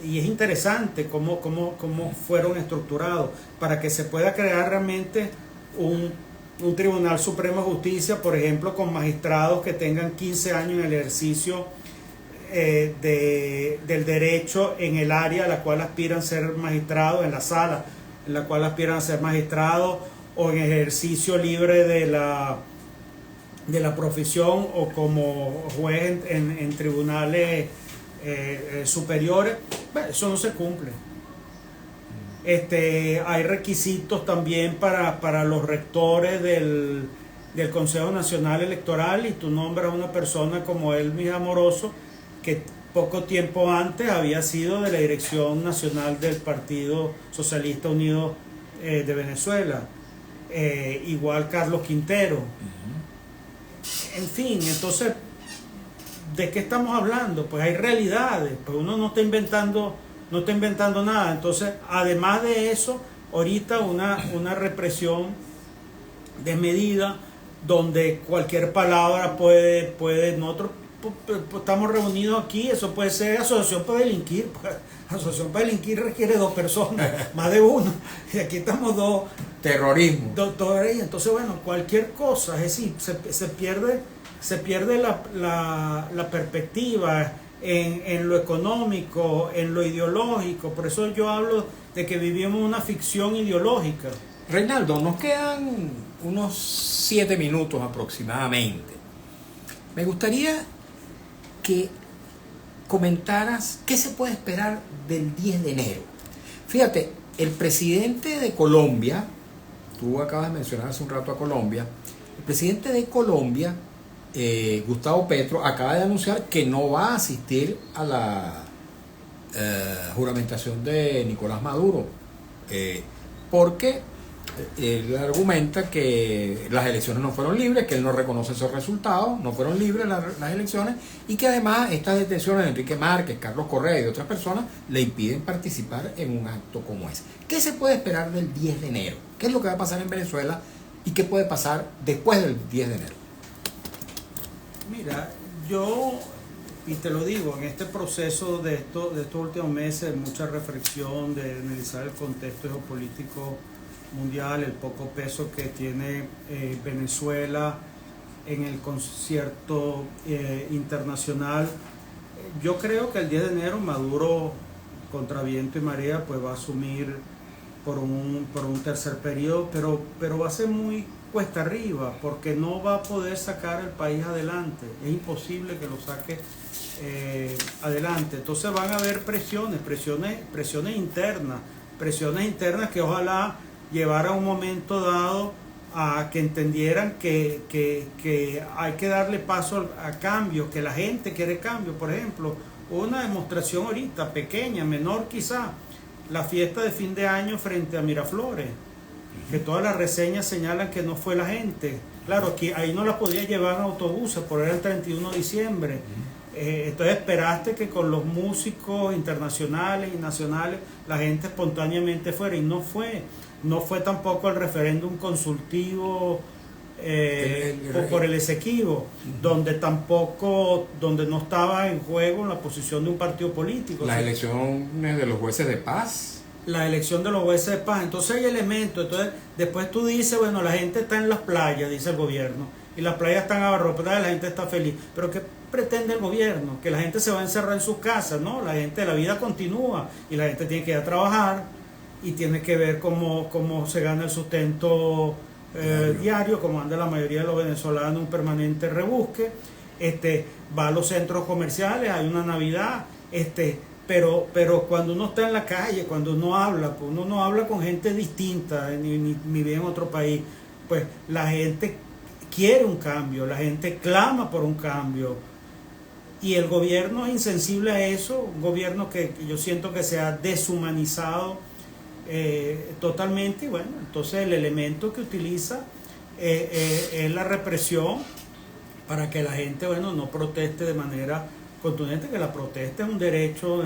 y es interesante cómo fueron estructurados, para que se pueda crear realmente un Tribunal Supremo de Justicia, por ejemplo, con magistrados que tengan 15 años en el ejercicio del derecho en el área a la cual aspiran a ser magistrados, en la sala en la cual aspiran a ser magistrados, o en ejercicio libre de la profesión, o como juez en tribunales superiores. Bueno, eso no se cumple. Hay requisitos también para los rectores del Consejo Nacional Electoral, y tú nombras a una persona como Elmis Amoroso, que poco tiempo antes había sido de la dirección nacional del Partido Socialista Unido de Venezuela. Igual Carlos Quintero. En fin, entonces, ¿de qué estamos hablando? Pues hay realidades, pues uno no está inventando nada. Entonces, además de eso, ahorita una represión desmedida, donde cualquier palabra puede nosotros estamos reunidos aquí, eso puede ser asociación para delinquir. Asociación para delinquir requiere 2 personas, más de uno, y aquí estamos 2. Terrorismo. Entonces, bueno, cualquier cosa, es decir, se pierde la perspectiva en lo económico, en lo ideológico. Por eso yo hablo de que vivimos una ficción ideológica. Reinaldo, nos quedan unos 7 minutos aproximadamente. Me gustaría que comentaras qué se puede esperar del 10 de enero. Fíjate, el presidente de Colombia, tú acabas de mencionar hace un rato a Colombia, el presidente de Colombia, Gustavo Petro, acaba de anunciar que no va a asistir a la juramentación de Nicolás Maduro, porque él argumenta que las elecciones no fueron libres, que él no reconoce esos resultados, no fueron libres las elecciones, y que además estas detenciones de Enrique Márquez, Carlos Correa y de otras personas le impiden participar en un acto como ese. ¿Qué se puede esperar del 10 de enero? ¿Qué es lo que va a pasar en Venezuela y qué puede pasar después del 10 de enero? Mira, yo, y te lo digo, en este proceso de estos últimos meses, mucha reflexión, de analizar el contexto geopolítico mundial, el poco peso que tiene Venezuela en el concierto internacional. Yo creo que el 10 de enero Maduro, contra viento y marea, pues va a asumir por un tercer periodo, pero va a ser muy cuesta arriba, porque no va a poder sacar el país adelante. Es imposible que lo saque adelante. Entonces van a haber presiones internas que ojalá llevar a un momento dado a que entendieran que hay que darle paso a cambios, que la gente quiere cambios. Por ejemplo, una demostración ahorita, pequeña, menor quizá, la fiesta de fin de año frente a Miraflores, que todas las reseñas señalan que no fue la gente. Claro, aquí ahí no la podía llevar en autobuses, porque era el 31 de diciembre. Entonces esperaste que con los músicos internacionales y nacionales la gente espontáneamente fuera, y no fue. No fue tampoco el referéndum consultivo por el Esequibo, donde no estaba en juego la posición de un partido político. Las elecciones de los jueces de paz. La elección de los jueces de paz. Entonces hay elementos. Entonces después tú dices, bueno, la gente está en las playas, dice el gobierno, y las playas están abarrotadas, la gente está feliz. Pero ¿qué pretende el gobierno? Que la gente se va a encerrar en sus casas. No, la vida continúa y la gente tiene que ir a trabajar y tiene que ver cómo se gana el sustento diario, como anda la mayoría de los venezolanos, un permanente rebusque. Va a los centros comerciales, hay una Navidad, pero cuando uno está en la calle, cuando uno habla, pues uno no habla con gente distinta, ni vive en otro país, pues la gente quiere un cambio, la gente clama por un cambio, y el gobierno es insensible a eso, un gobierno que yo siento que se ha deshumanizado totalmente. Y bueno, entonces el elemento que utiliza es la represión para que la gente, bueno, no proteste de manera contundente, que la protesta es un derecho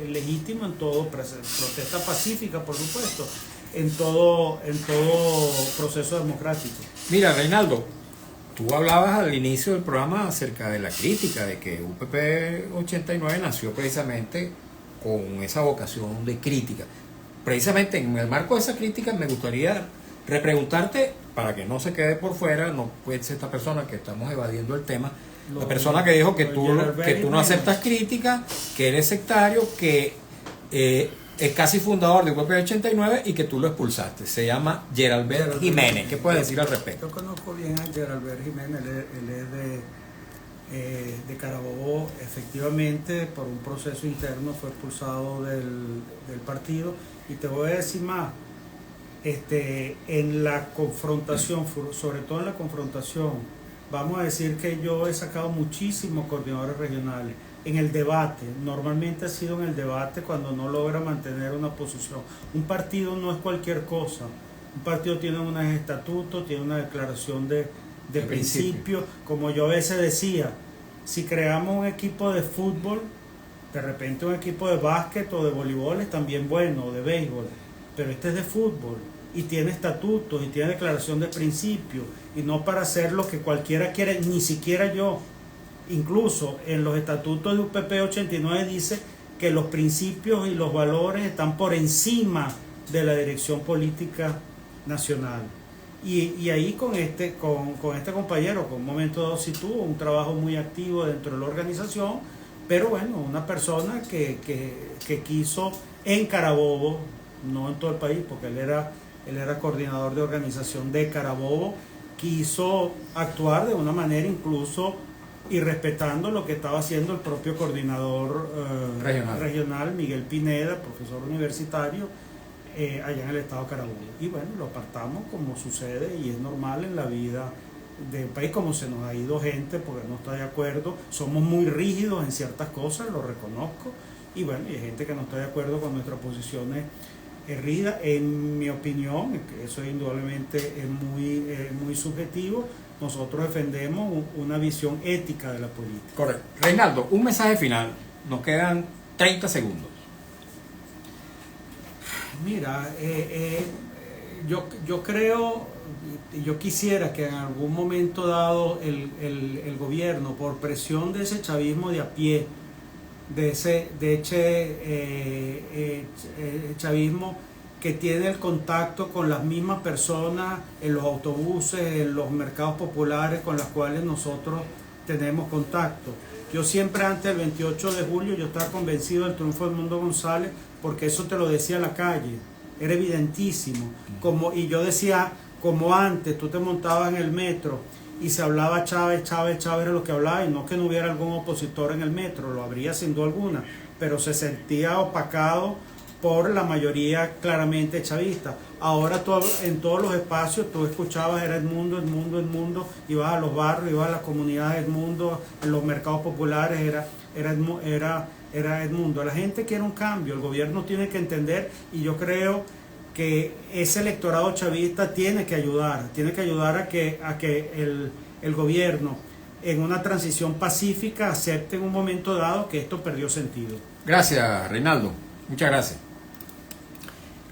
legítimo en todo, protesta pacífica, por supuesto, en todo proceso democrático. Mira, Reinaldo, tú hablabas al inicio del programa acerca de la crítica, de que UPP 89 nació precisamente con esa vocación de crítica. Precisamente en el marco de esa crítica me gustaría repreguntarte, para que no se quede por fuera, no puede ser esta persona que estamos evadiendo el tema, la persona que dijo que tú no aceptas crítica, que eres sectario, que es casi fundador de UPP 89 y que tú lo expulsaste. Se llama Geralbert Jiménez. ¿Qué puedes decir al respecto? Yo conozco bien a Geralbert Jiménez, él de Carabobo efectivamente por un proceso interno fue expulsado del partido. Y te voy a decir más, en la confrontación, sobre todo en la confrontación, vamos a decir que yo he sacado muchísimos coordinadores regionales. En el debate, normalmente ha sido en el debate cuando no logra mantener una posición. Un partido no es cualquier cosa. Un partido tiene unos estatutos, tiene una declaración de principio. Como yo a veces decía, si creamos un equipo de fútbol, de repente un equipo de básquet o de voleibol es también bueno, o de béisbol, pero este es de fútbol y tiene estatutos y tiene declaración de principio, y no para hacer lo que cualquiera quiere, ni siquiera yo. Incluso en los estatutos de UPP 89 dice que los principios y los valores están por encima de la dirección política nacional. Y ahí con este compañero, con un momento dado sí tuvo un trabajo muy activo dentro de la organización, pero bueno, una persona que quiso en Carabobo, no en todo el país, porque él era coordinador de organización de Carabobo, quiso actuar de una manera incluso y respetando lo que estaba haciendo el propio coordinador regional, Miguel Pineda, profesor universitario, allá en el estado de Carabobo. Y bueno, lo apartamos como sucede y es normal en la vida del país, como se nos ha ido gente porque no está de acuerdo. Somos muy rígidos en ciertas cosas, lo reconozco, y bueno, y hay gente que no está de acuerdo con nuestras posiciones rígidas. En mi opinión, eso indudablemente es muy subjetivo, nosotros defendemos una visión ética de la política. Correcto. Reinaldo, un mensaje final, nos quedan 30 segundos. Mira, yo creo, yo quisiera que en algún momento dado el gobierno, por presión de ese chavismo de a pie, de ese chavismo que tiene el contacto con las mismas personas en los autobuses, en los mercados populares con las cuales nosotros tenemos contacto. Yo siempre antes del 28 de julio yo estaba convencido del triunfo de Edmundo González, porque eso te lo decía la calle, era evidentísimo. Y yo decía, como antes, tú te montabas en el metro y se hablaba Chávez era lo que hablaba, y no que no hubiera algún opositor en el metro, lo habría sin duda alguna, pero se sentía opacado por la mayoría claramente chavista. Ahora en todos los espacios tú escuchabas, era Edmundo, ibas a los barrios, ibas a las comunidades Edmundo, en los mercados populares era Edmundo. La gente quiere un cambio, el gobierno tiene que entender, y yo creo que ese electorado chavista tiene que ayudar a que el gobierno en una transición pacífica acepte en un momento dado que esto perdió sentido. Gracias, Reinaldo. Muchas gracias.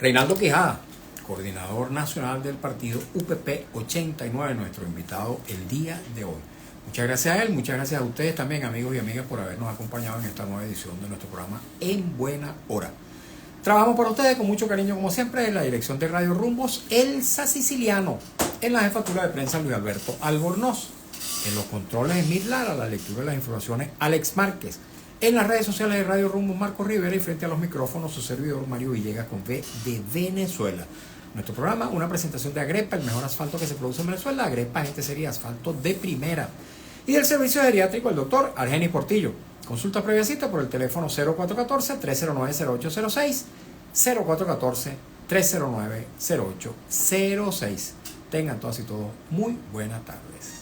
Reinaldo Quijada, coordinador nacional del partido UPP 89, nuestro invitado el día de hoy. Muchas gracias a él, muchas gracias a ustedes también, amigos y amigas, por habernos acompañado en esta nueva edición de nuestro programa En Buena Hora. Trabajamos para ustedes con mucho cariño, como siempre, en la dirección de Radio Rumbos, Elsa Siciliano, en la jefatura de prensa Luis Alberto Albornoz, en los controles Emir Lara, la lectura de las informaciones Alex Márquez, en las redes sociales de Radio Rumbos Marco Rivera, y frente a los micrófonos su servidor Mario Villegas con V de Venezuela. Nuestro programa, una presentación de Agrepa, el mejor asfalto que se produce en Venezuela. Agrepa, gente sería asfalto de primera. Y del servicio geriátrico, el doctor Argenis Portillo. Consulta previa cita por el teléfono 0414-309-0806, 0414-309-0806. Tengan todas y todos muy buenas tardes.